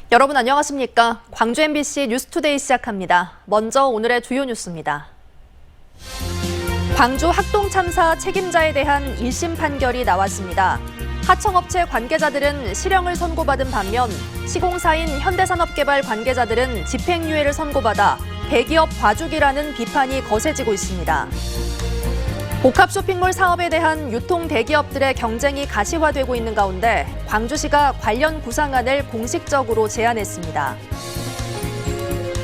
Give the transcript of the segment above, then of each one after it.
여러분 안녕하십니까? 광주 MBC 뉴스투데이 시작합니다. 먼저 오늘의 주요 뉴스입니다. 광주 학동 참사 책임자에 대한 1심 판결이 나왔습니다. 하청업체 관계자들은 실형을 선고받은 반면 시공사인 현대산업개발 관계자들은 집행유예를 선고받아 대기업 봐주기라는 비판이 거세지고 있습니다. 복합 쇼핑몰 사업에 대한 유통 대기업들의 경쟁이 가시화되고 있는 가운데 광주시가 관련 구상안을 공식적으로 제안했습니다.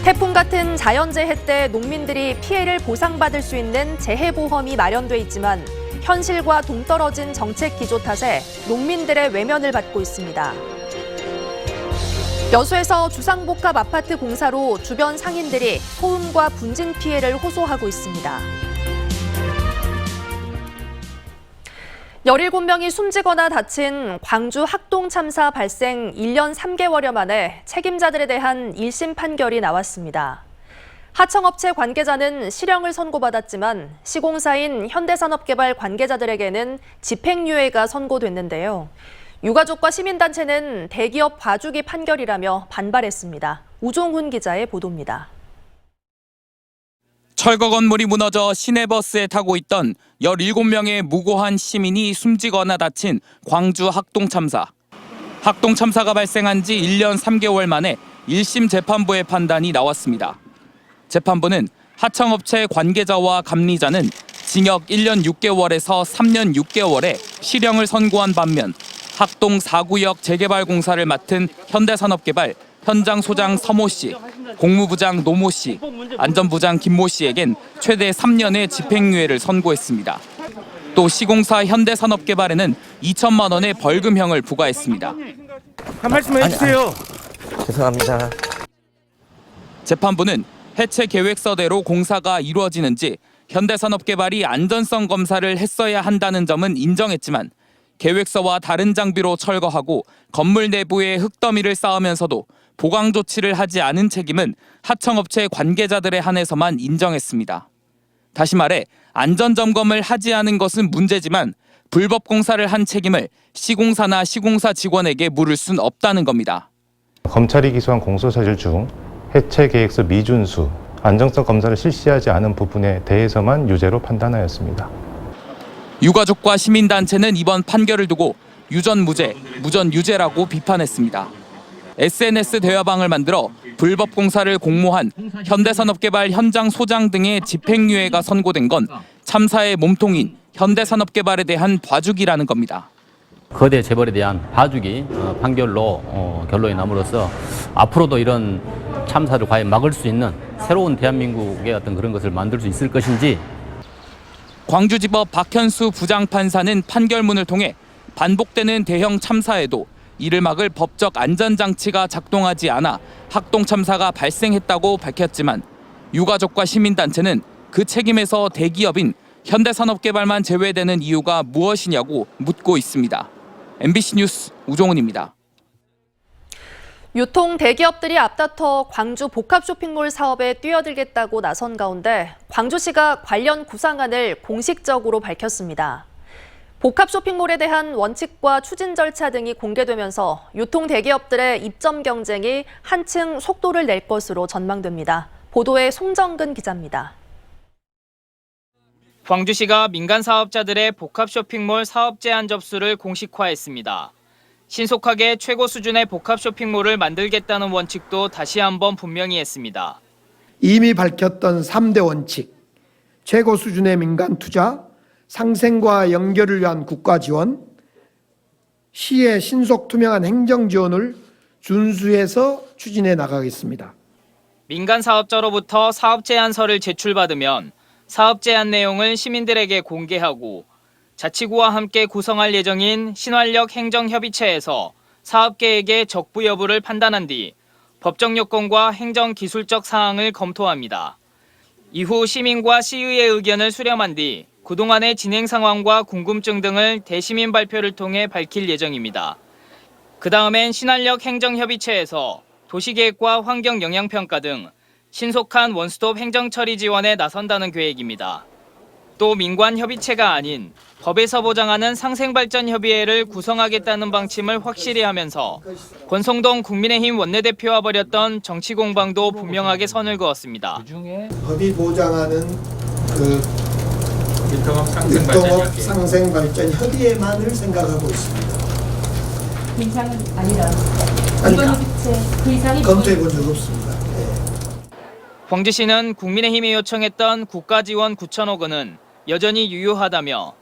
태풍 같은 자연재해 때 농민들이 피해를 보상받을 수 있는 재해보험이 마련돼 있지만 현실과 동떨어진 정책 기조 탓에 농민들의 외면을 받고 있습니다. 여수에서 주상복합 아파트 공사로 주변 상인들이 소음과 분진 피해를 호소하고 있습니다. 17명이 숨지거나 다친 광주 학동 참사 발생 1년 3개월여 만에 책임자들에 대한 1심 판결이 나왔습니다. 하청업체 관계자는 실형을 선고받았지만 시공사인 현대산업개발 관계자들에게는 집행유예가 선고됐는데요. 유가족과 시민단체는 대기업 봐주기 판결이라며 반발했습니다. 우종훈 기자의 보도입니다. 철거 건물이 무너져 시내버스에 타고 있던 17명의 무고한 시민이 숨지거나 다친 광주 학동 참사. 학동 참사가 발생한 지 1년 3개월 만에 1심 재판부의 판단이 나왔습니다. 재판부는 하청업체 관계자와 감리자는 징역 1년 6개월에서 3년 6개월에 실형을 선고한 반면 학동 4구역 재개발 공사를 맡은 현대산업개발 현장 소장 서모 씨, 공무부장 노모 씨, 안전부장 김모 씨에겐 최대 3년의 집행유예를 선고했습니다. 또 시공사 현대산업개발에는 2천만 원의 벌금형을 부과했습니다. 한 말씀 해주세요. 죄송합니다. 재판부는 해체 계획서대로 공사가 이루어지는지 현대산업개발이 안전성 검사를 했어야 한다는 점은 인정했지만 계획서와 다른 장비로 철거하고 건물 내부에 흙더미를 쌓으면서도 보강 조치를 하지 않은 책임은 하청업체 관계자들에 한해서만 인정했습니다. 다시 말해 안전점검을 하지 않은 것은 문제지만 불법 공사를 한 책임을 시공사나 시공사 직원에게 물을 순 없다는 겁니다. 검찰이 기소한 공소사실 중 해체 계획서 미준수, 안정성 검사를 실시하지 않은 부분에 대해서만 유죄로 판단하였습니다. 유가족과 시민단체는 이번 판결을 두고 유전무죄, 무전유죄라고 비판했습니다. SNS 대화방을 만들어 불법 공사를 공모한 현대산업개발 현장 소장 등의 집행유예가 선고된 건 참사의 몸통인 현대산업개발에 대한 봐주기라는 겁니다. 거대 재벌에 대한 봐주기 판결로 결론이 남으로써 앞으로도 이런 참사를 과연 막을 수 있는 새로운 대한민국의 어떤 그런 것을 만들 수 있을 것인지. 광주지법 박현수 부장판사는 판결문을 통해 반복되는 대형 참사에도 이를 막을 법적 안전장치가 작동하지 않아 학동 참사가 발생했다고 밝혔지만 유가족과 시민단체는 그 책임에서 대기업인 현대산업개발만 제외되는 이유가 무엇이냐고 묻고 있습니다. MBC 뉴스 우종훈입니다. 유통 대기업들이 앞다퉈 광주 복합 쇼핑몰 사업에 뛰어들겠다고 나선 가운데 광주시가 관련 구상안을 공식적으로 밝혔습니다. 복합 쇼핑몰에 대한 원칙과 추진 절차 등이 공개되면서 유통 대기업들의 입점 경쟁이 한층 속도를 낼 것으로 전망됩니다. 보도에 송정근 기자입니다. 광주시가 민간 사업자들의 복합 쇼핑몰 사업 제안 접수를 공식화했습니다. 신속하게 최고 수준의 복합 쇼핑몰을 만들겠다는 원칙도 다시 한번 분명히 했습니다. 이미 밝혔던 3대 원칙, 최고 수준의 민간 투자, 상생과 연결을 위한 국가 지원, 시의 신속 투명한 행정 지원을 준수해서 추진해 나가겠습니다. 민간 사업자로부터 사업 제안서를 제출받으면 사업 제안 내용을 시민들에게 공개하고 자치구와 함께 구성할 예정인 신활역 행정협의체에서 사업계획의 적부 여부를 판단한 뒤 법적 요건과 행정기술적 사항을 검토합니다. 이후 시민과 시의회 의견을 수렴한 뒤 그동안의 진행 상황과 궁금증 등을 대시민 발표를 통해 밝힐 예정입니다. 그 다음엔 신활역 행정협의체에서 도시계획과 환경영향평가 등 신속한 원스톱 행정처리 지원에 나선다는 계획입니다. 또 민관협의체가 아닌 법에서 보장하는 상생발전협의회를 구성하겠다는 방침을 확실히 하면서 권성동 국민의힘 원내대표와 벌였던 정치 공방도 분명하게 선을 그었습니다. 법이 보장하는 율동업 상생발전협의회만을 생각하고 있습니다. 그 이상은 아니라 아니다. 그 이상이 검토해 본 적 없습니다. 광주시는 국민의힘이 요청했던 국가지원 9천억 원은 여전히 유효하다며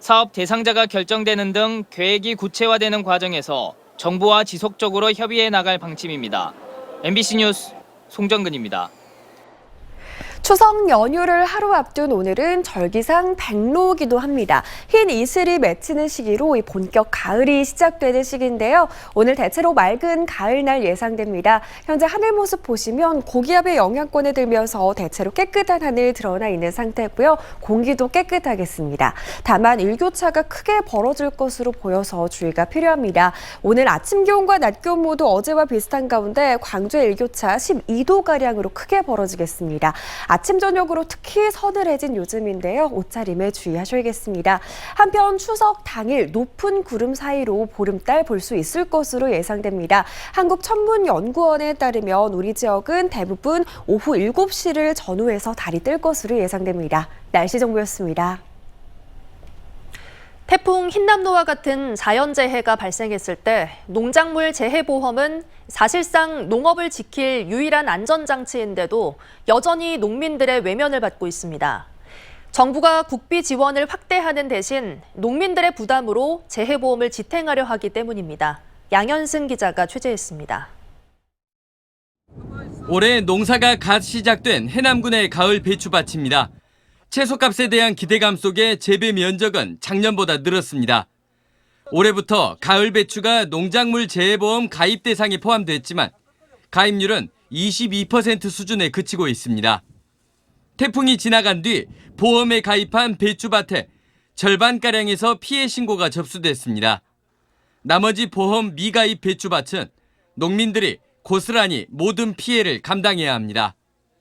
사업 대상자가 결정되는 등 계획이 구체화되는 과정에서 정부와 지속적으로 협의해 나갈 방침입니다. MBC 뉴스 송정근입니다. 추석 연휴를 하루 앞둔 오늘은 절기상 백로기도 합니다. 흰 이슬이 맺히는 시기로 본격 가을이 시작되는 시기인데요. 오늘 대체로 맑은 가을날 예상됩니다. 현재 하늘 모습 보시면 고기압의 영향권에 들면서 대체로 깨끗한 하늘 드러나 있는 상태고요. 공기도 깨끗하겠습니다. 다만 일교차가 크게 벌어질 것으로 보여서 주의가 필요합니다. 오늘 아침 기온과 낮 기온 모두 어제와 비슷한 가운데 광주의 일교차 12도가량으로 크게 벌어지겠습니다. 아침 저녁으로 특히 서늘해진 요즘인데요. 옷차림에 주의하셔야겠습니다. 한편 추석 당일 높은 구름 사이로 보름달 볼 수 있을 것으로 예상됩니다. 한국천문연구원에 따르면 우리 지역은 대부분 오후 7시를 전후해서 달이 뜰 것으로 예상됩니다. 날씨 정보였습니다. 태풍 흰남노와 같은 자연재해가 발생했을 때 농작물 재해보험은 사실상 농업을 지킬 유일한 안전장치인데도 여전히 농민들의 외면을 받고 있습니다. 정부가 국비 지원을 확대하는 대신 농민들의 부담으로 재해보험을 지탱하려 하기 때문입니다. 양현승 기자가 취재했습니다. 올해 농사가 갓 시작된 해남군의 가을 배추밭입니다. 채소값에 대한 기대감 속에 재배 면적은 작년보다 늘었습니다. 올해부터 가을 배추가 농작물 재해보험 가입 대상에 포함됐지만 가입률은 22% 수준에 그치고 있습니다. 태풍이 지나간 뒤 보험에 가입한 배추밭에 절반가량에서 피해 신고가 접수됐습니다. 나머지 보험 미가입 배추밭은 농민들이 고스란히 모든 피해를 감당해야 합니다.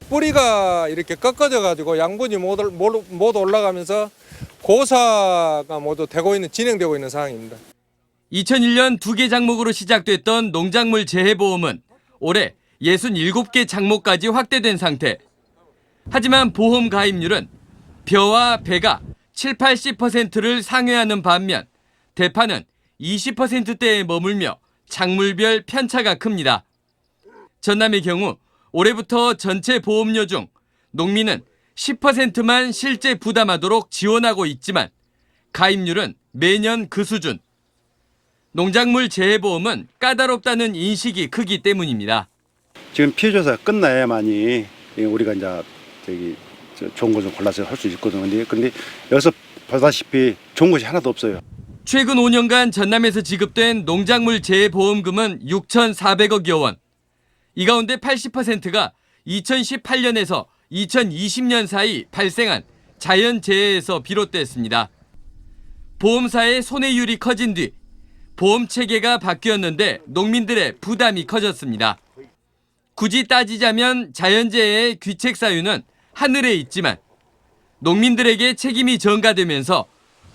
뿌리가 이렇게 꺾어져가지고 양분이 못 올라가면서 고사가 모두 진행되고 있는 상황입니다. 2001년 2개 장목으로 시작됐던 농작물 재해보험은 올해 67개 장목까지 확대된 상태. 하지만 보험 가입률은 벼와 배가 70-80%를 상회하는 반면 대파는 20%대에 머물며 작물별 편차가 큽니다. 전남의 경우 올해부터 전체 보험료 중 농민은 10%만 실제 부담하도록 지원하고 있지만 가입률은 매년 그 수준. 농작물 재해보험은 까다롭다는 인식이 크기 때문입니다. 지금 피해 조사가 끝나야만이 우리가 이제 좋은 거 좀 골라서 할 수 있거든요. 근데 여기서 보다시피 좋은 것이 하나도 없어요. 최근 5년간 전남에서 지급된 농작물 재해보험금은 6,400억여 원. 이 가운데 80%가 2018년에서 2020년 사이 발생한 자연재해에서 비롯됐습니다. 보험사의 손해율이 커진 뒤 보험 체계가 바뀌었는데 농민들의 부담이 커졌습니다. 굳이 따지자면 자연재해의 귀책 사유는 하늘에 있지만 농민들에게 책임이 전가되면서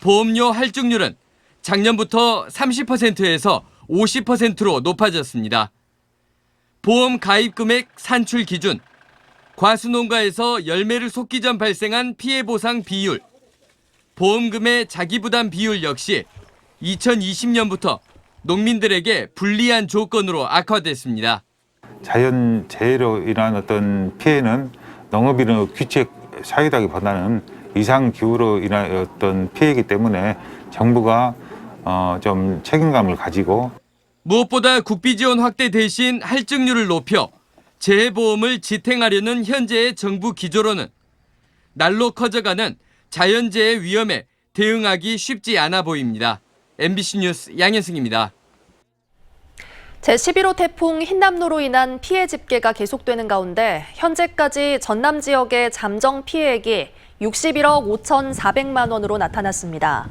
보험료 할증률은 작년부터 30%에서 50%로 높아졌습니다. 보험 가입 금액 산출 기준, 과수농가에서 열매를 쏟기 전 발생한 피해 보상 비율, 보험금의 자기부담 비율 역시 2020년부터 농민들에게 불리한 조건으로 악화됐습니다. 자연재해로 인한 어떤 피해는 농업인의 귀책 사유다기보다는 이상기후로 인한 어떤 피해이기 때문에 정부가 좀 책임감을 가지고 무엇보다 국비 지원 확대 대신 할증률을 높여 재해보험을 지탱하려는 현재의 정부 기조로는 날로 커져가는 자연재해 위험에 대응하기 쉽지 않아 보입니다. MBC 뉴스 양현승입니다. 제11호 태풍 흰남노로 인한 피해 집계가 계속되는 가운데 현재까지 전남 지역의 잠정 피해액이 61억 5,400만 원으로 나타났습니다.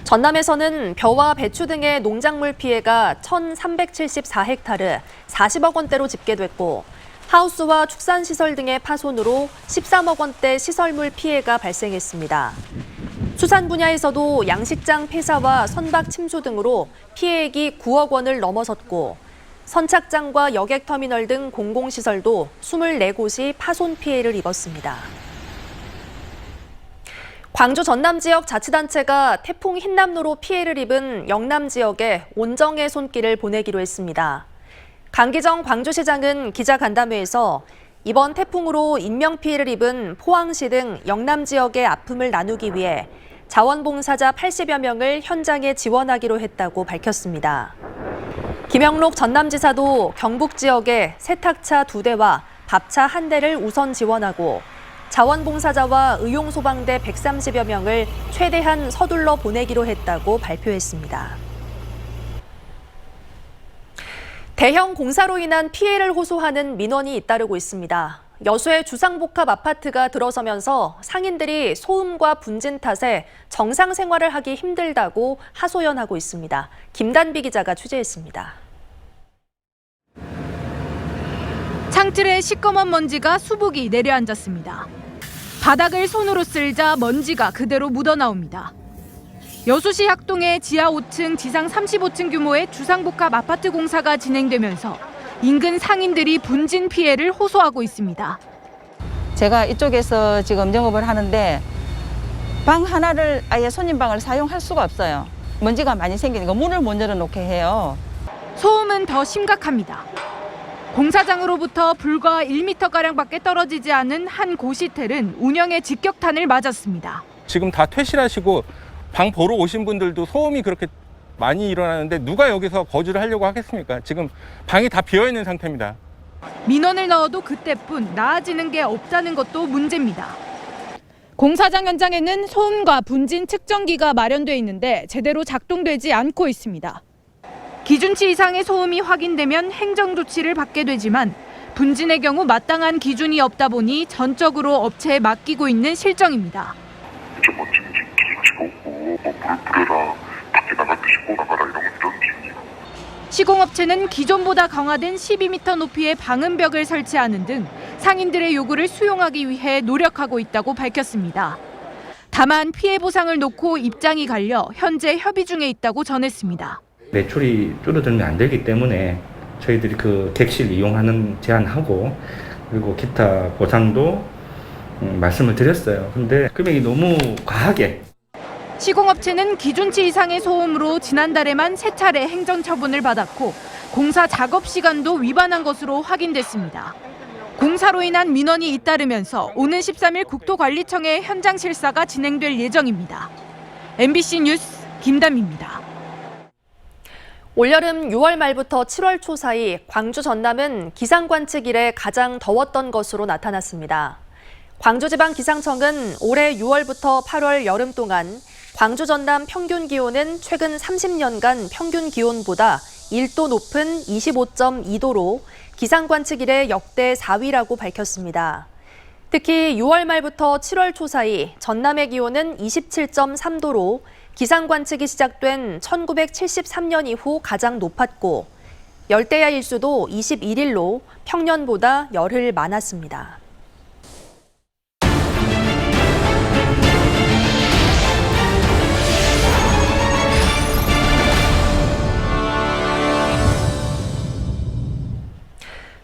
전남에서는 벼와 배추 등의 농작물 피해가 1,374헥타르 40억 원대로 집계됐고 하우스와 축산시설 등의 파손으로 13억 원대 시설물 피해가 발생했습니다. 수산 분야에서도 양식장 폐사와 선박 침수 등으로 피해액이 9억 원을 넘어섰고 선착장과 여객터미널 등 공공시설도 24곳이 파손 피해를 입었습니다. 광주 전남 지역 자치단체가 태풍 흰남노로 피해를 입은 영남 지역에 온정의 손길을 보내기로 했습니다. 강기정 광주시장은 기자간담회에서 이번 태풍으로 인명피해를 입은 포항시 등 영남 지역의 아픔을 나누기 위해 자원봉사자 80여 명을 현장에 지원하기로 했다고 밝혔습니다. 김영록 전남지사도 경북 지역에 세탁차 2대와 밥차 1대를 우선 지원하고 자원봉사자와 의용소방대 130여 명을 최대한 서둘러 보내기로 했다고 발표했습니다. 대형 공사로 인한 피해를 호소하는 민원이 잇따르고 있습니다. 여수의 주상복합 아파트가 들어서면서 상인들이 소음과 분진 탓에 정상 생활을 하기 힘들다고 하소연하고 있습니다. 김단비 기자가 취재했습니다. 창틀에 시꺼먼 먼지가 수북이 내려앉았습니다. 바닥을 손으로 쓸자 먼지가 그대로 묻어나옵니다. 여수시 학동의 지하 5층, 지상 35층 규모의 주상복합 아파트 공사가 진행되면서 인근 상인들이 분진 피해를 호소하고 있습니다. 제가 이쪽에서 지금 영업을 하는데 방 하나를 아예 손님방을 사용할 수가 없어요. 먼지가 많이 생기니까 문을 못 열어놓게 해요. 소음은 더 심각합니다. 공사장으로부터 불과 1m가량밖에 떨어지지 않은 한 고시텔은 운영에 직격탄을 맞았습니다. 지금 다 퇴실하시고 방 보러 오신 분들도 소음이 그렇게 많이 일어나는데 누가 여기서 거주를 하려고 하겠습니까? 지금 방이 다 비어있는 상태입니다. 민원을 넣어도 그때뿐 나아지는 게 없다는 것도 문제입니다. 공사장 현장에는 소음과 분진 측정기가 마련돼 있는데 제대로 작동되지 않고 있습니다. 기준치 이상의 소음이 확인되면 행정 조치를 받게 되지만 분진의 경우 마땅한 기준이 없다 보니 전적으로 업체에 맡기고 있는 실정입니다. 시공업체는 기존보다 강화된 12m 높이의 방음벽을 설치하는 등 상인들의 요구를 수용하기 위해 노력하고 있다고 밝혔습니다. 다만 피해 보상을 놓고 입장이 갈려 현재 협의 중에 있다고 전했습니다. 매출이 줄어들면 안 되기 때문에 저희들이 그 객실 이용하는 제한하고 그리고 기타 보상도 말씀을 드렸어요. 근데 금액이 너무 과하게. 시공업체는 기준치 이상의 소음으로 지난달에만 3차례 행정처분을 받았고 공사 작업 시간도 위반한 것으로 확인됐습니다. 공사로 인한 민원이 잇따르면서 오는 13일 국토관리청의 현장 실사가 진행될 예정입니다. MBC 뉴스 김담입니다. 올여름 6월 말부터 7월 초 사이 광주 전남은 기상관측 이래 가장 더웠던 것으로 나타났습니다. 광주지방기상청은 올해 6월부터 8월 여름 동안 광주 전남 평균 기온은 최근 30년간 평균 기온보다 1도 높은 25.2도로 기상관측 이래 역대 4위라고 밝혔습니다. 특히 6월 말부터 7월 초 사이 전남의 기온은 27.3도로 기상관측이 시작된 1973년 이후 가장 높았고 열대야 일수도 21일로 평년보다 열흘 많았습니다.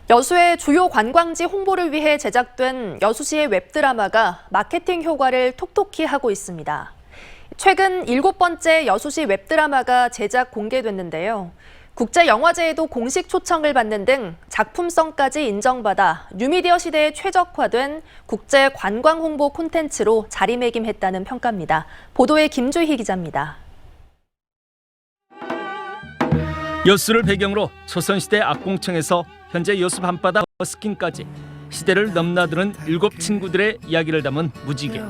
여수의 주요 관광지 홍보를 위해 제작된 여수시의 웹드라마가 마케팅 효과를 톡톡히 하고 있습니다. 최근 7번째 여수시 웹드라마가 제작 공개됐는데요. 국제영화제에도 공식 초청을 받는 등 작품성까지 인정받아 뉴미디어 시대에 최적화된 국제 관광 홍보 콘텐츠로 자리매김했다는 평가입니다. 보도에 김주희 기자입니다. 여수를 배경으로 조선시대 악공청에서 현재 여수 밤바다 버스킹까지 시대를 넘나드는 7친구들의 이야기를 담은 무지개.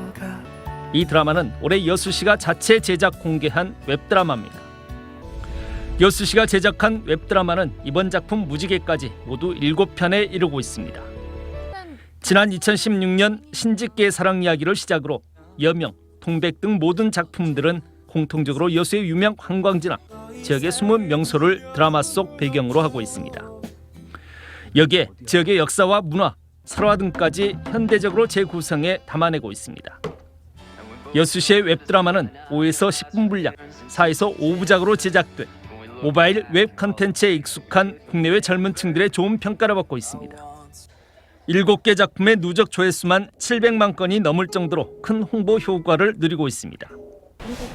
이 드라마는 올해 여수시가 자체 제작 공개한 웹드라마입니다. 여수시가 제작한 웹드라마는 이번 작품 무지개까지 모두 7편에 이르고 있습니다. 지난 2016년 신직계의 사랑 이야기를 시작으로 여명, 동백 등 모든 작품들은 공통적으로 여수의 유명 관광지나 지역의 숨은 명소를 드라마 속 배경으로 하고 있습니다. 여기에 지역의 역사와 문화, 설화 등까지 현대적으로 재구성해 담아내고 있습니다. 여수시의 웹드라마는 5에서 10분 분량, 4에서 5부작으로 제작돼 모바일 웹 컨텐츠에 익숙한 국내외 젊은 층들의 좋은 평가를 받고 있습니다. 7개 작품의 누적 조회수만 700만 건이 넘을 정도로 큰 홍보 효과를 누리고 있습니다.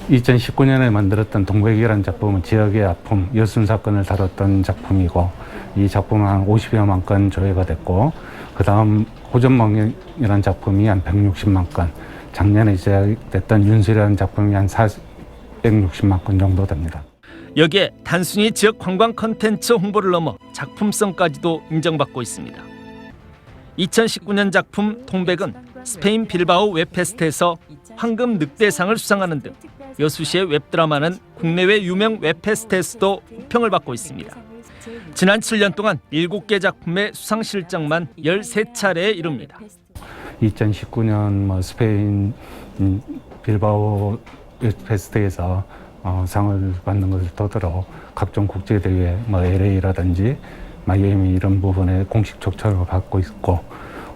2019년에 만들었던 동백이라는 작품은 지역의 아픔, 여순 사건을 다뤘던 작품이고 이 작품은 한 50여만 건 조회가 됐고 그 다음 호전망이라는 작품이 한 160만 건, 작년에 제작됐던 윤술이라는 작품이 한 460만 건 정도 됩니다. 여기에 단순히 지역 관광 컨텐츠 홍보를 넘어 작품성까지도 인정받고 있습니다. 2019년 작품 동백은 스페인 빌바오 웹페스트에서 황금 늑대상을 수상하는 등 여수시의 웹드라마는 국내외 유명 웹페스트에서도 호평을 받고 있습니다. 지난 7년 동안 7개 작품의 수상 실적만 13차례에 이릅니다. 2019년 스페인 빌바오 웹페스트에서 상을 받는 것을 토대로 각종 국제대회 LA라든지 마이애미 이런 부분에 공식 초청을 받고 있고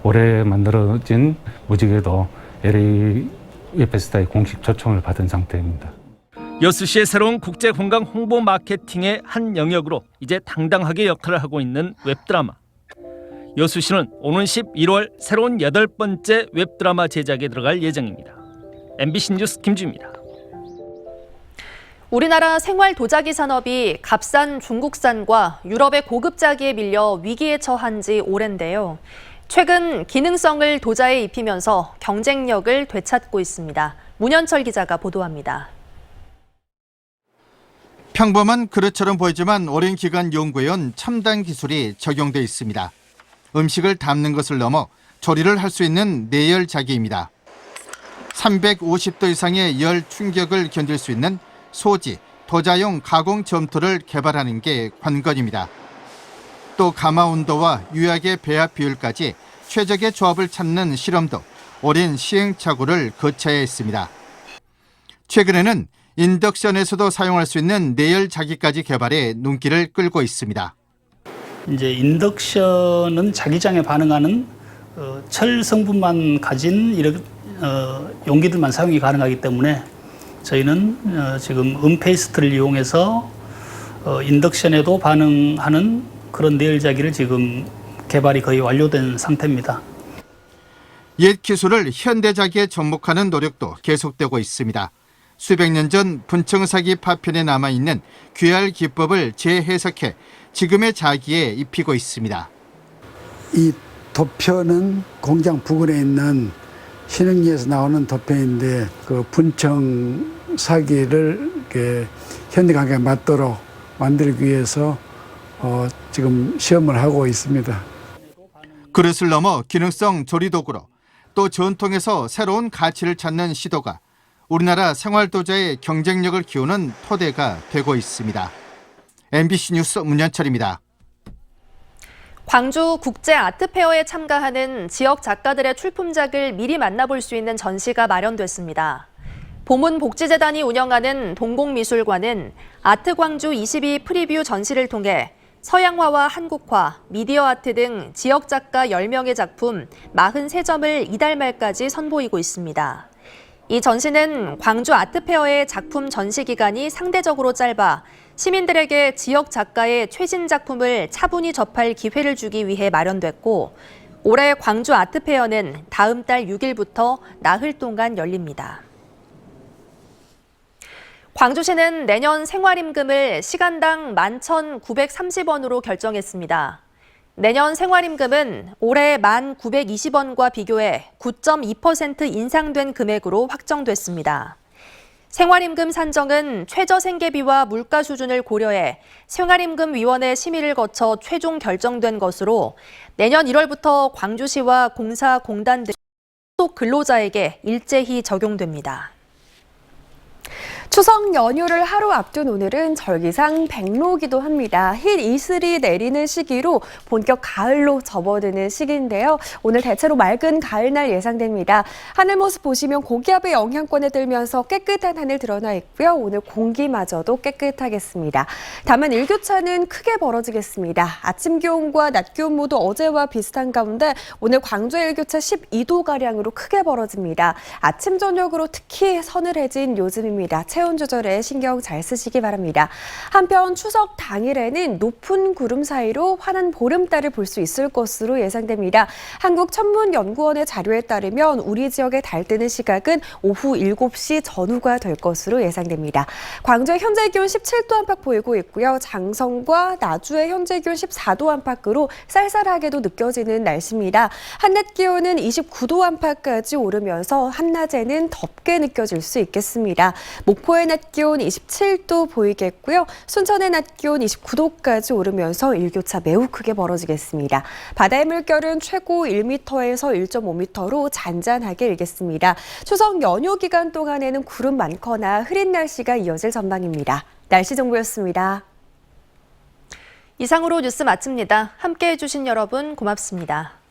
올해 만들어진 무지개도 LA 웹페스트의 공식 초청을 받은 상태입니다. 여수시의 새로운 국제관광 홍보 마케팅의 한 영역으로 이제 당당하게 역할을 하고 있는 웹드라마. 여수시는 오는 11월 새로운 8번째 웹드라마 제작에 들어갈 예정입니다. MBC 뉴스 김주입니다. 우리나라 생활 도자기 산업이 값싼 중국산과 유럽의 고급자기에 밀려 위기에 처한 지 오랜데요. 최근 기능성을 도자에 입히면서 경쟁력을 되찾고 있습니다. 문현철 기자가 보도합니다. 평범한 그릇처럼 보이지만 오랜 기간 연구해온 첨단 기술이 적용돼 있습니다. 음식을 담는 것을 넘어 조리를 할 수 있는 내열 자기입니다. 350도 이상의 열 충격을 견딜 수 있는 소지, 도자용 가공 점토를 개발하는 게 관건입니다. 또 가마 온도와 유약의 배합 비율까지 최적의 조합을 찾는 실험도 오랜 시행착오를 거쳐야 했습니다. 최근에는 인덕션에서도 사용할 수 있는 내열 자기까지 개발해 눈길을 끌고 있습니다. 이제 인덕션은 자기장에 반응하는 철 성분만 가진 이런 용기들만 사용이 가능하기 때문에 저희는 지금 은페이스트를 이용해서 인덕션에도 반응하는 그런 내열자기를 지금 개발이 거의 완료된 상태입니다. 옛 기술을 현대자기에 접목하는 노력도 계속되고 있습니다. 수백 년 전 분청사기 파편에 남아있는 귀할 기법을 재해석해 지금의 자기에 입히고 있습니다. 이 도표는 공장 부근에 있는 신흥리에서 나오는 도표인데 그 분청사기를 현대감각에 맞도록 만들기 위해서 지금 시험을 하고 있습니다. 그릇을 넘어 기능성 조리도구로 또 전통에서 새로운 가치를 찾는 시도가 우리나라 생활도자의 경쟁력을 키우는 토대가 되고 있습니다. MBC 뉴스 문현철입니다. 광주 국제 아트페어에 참가하는 지역 작가들의 출품작을 미리 만나볼 수 있는 전시가 마련됐습니다. 보문복지재단이 운영하는 동공미술관은 아트광주 22 프리뷰 전시를 통해 서양화와 한국화, 미디어 아트 등 지역 작가 10명의 작품 43점을 이달 말까지 선보이고 있습니다. 이 전시는 광주 아트페어의 작품 전시 기간이 상대적으로 짧아 시민들에게 지역 작가의 최신 작품을 차분히 접할 기회를 주기 위해 마련됐고 올해 광주 아트페어는 다음 달 6일부터 나흘 동안 열립니다. 광주시는 내년 생활임금을 시간당 11,930원으로 결정했습니다. 내년 생활임금은 올해 1,920원과 비교해 9.2% 인상된 금액으로 확정됐습니다. 생활임금 산정은 최저생계비와 물가 수준을 고려해 생활임금위원회 심의를 거쳐 최종 결정된 것으로 내년 1월부터 광주시와 공사, 공단 등 소속 근로자에게 일제히 적용됩니다. 추석 연휴를 하루 앞둔 오늘은 절기상 백로기도 합니다. 흰 이슬이 내리는 시기로 본격 가을로 접어드는 시기인데요. 오늘 대체로 맑은 가을날 예상됩니다. 하늘 모습 보시면 고기압의 영향권에 들면서 깨끗한 하늘 드러나 있고요. 오늘 공기마저도 깨끗하겠습니다. 다만 일교차는 크게 벌어지겠습니다. 아침 기온과 낮 기온 모두 어제와 비슷한 가운데 오늘 광주의 일교차 12도가량으로 크게 벌어집니다. 아침 저녁으로 특히 서늘해진 요즘입니다. 체온 조절에 신경 잘 쓰시기 바랍니다. 한편 추석 당일에는 높은 구름 사이로 환한 보름달을 볼 수 있을 것으로 예상됩니다. 한국천문연구원의 자료에 따르면 우리 지역에 달 뜨는 시각은 오후 7시 전후가 될 것으로 예상됩니다. 광주의 현재 기온 17도 안팎 보이고 있고요. 장성과 나주의 현재 기온 14도 안팎으로 쌀쌀하게도 느껴지는 날씨입니다. 한낮 기온은 29도 안팎까지 오르면서 한낮에는 덥게 느껴질 수 있겠습니다. 목포의 낮 기온 27도 보이겠고요. 순천의 낮 기온 29도까지 오르면서 일교차 매우 크게 벌어지겠습니다. 바다의 물결은 최고 1m에서 1.5m로 잔잔하게 일겠습니다. 추석 연휴 기간 동안에는 구름 많거나 흐린 날씨가 이어질 전망입니다. 날씨 정보였습니다. 이상으로 뉴스 마칩니다. 함께해 주신 여러분 고맙습니다.